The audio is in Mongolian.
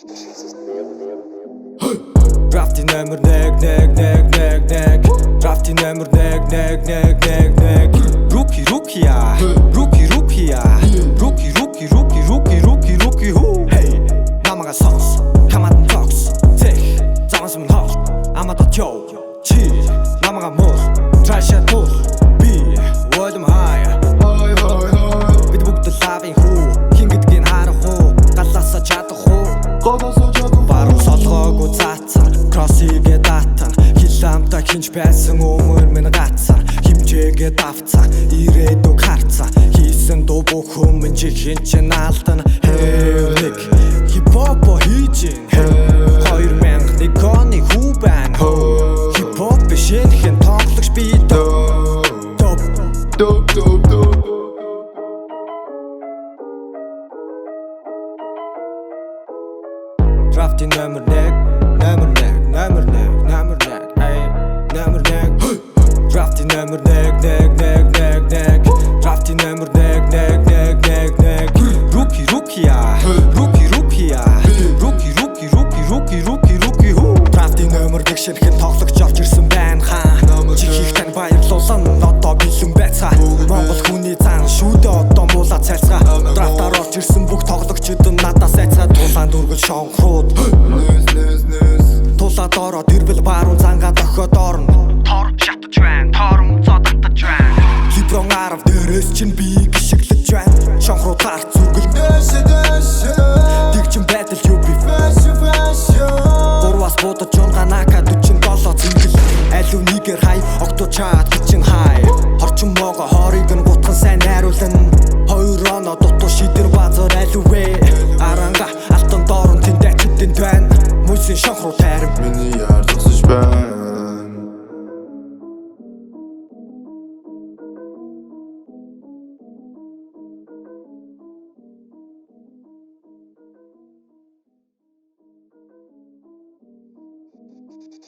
Drafty номер нэг Drafty номер нэг Rookie hoo Hey намайг сонс Камадан токс Тех замаас минь хоол Амадад ёо Чи намайг муу Trash at all Би Водом хаяа Бид бүгд лавын хүү Хин гэдгийг харах уу Галаасаа чадах уу Баруун солгоогүй цаацар Кроссигээ датан Хилаамта хинч байсан өмөр минь гацар Химжээгээ давцаа Ирээдүг харцаа Хийсэн дуу бүх хүмүүс чихэн чин алдан Нэг хипхопо хийжин 2001 оны хүү байна Хипхоп биш энэхэн тоглогч би Доп Drafty номер нэг Drafty номер нэг Drafty номер нэг Rookie hoo Drafty номер нэг шинэхэн тоглогч орж ирсэн байна хаа Чи хийх тань баярлуулан одоо бэлэн байцаа Монгол хүний зан шүүдэ одоо муулаа цайцгаа Драфтаар орж ирсэн бүх тоглогчид нь надаас айцгаа Тулаан дүргэл шонхрууд Тулаад ороод ирвэл баруун зангаа дохиод орно Торм шатаж байна, торм зодтаж байна Либрон 10 дээрээс чинь би гიშгэлж байна Шонхрууд гарт зүгэл Тэгчин байдал юу би Гурваас будаж унганака 47 зингэл Алив нэгэр хай, октоо чаад бичин хай Хорчин моого хорыг нь гутхан сайн найруулан Хоёр оноо дутуу шидэр базар алив вэ Аранга алтан доорн тэнд ачидэн байна Мөсийн шонхруу тайрам Миний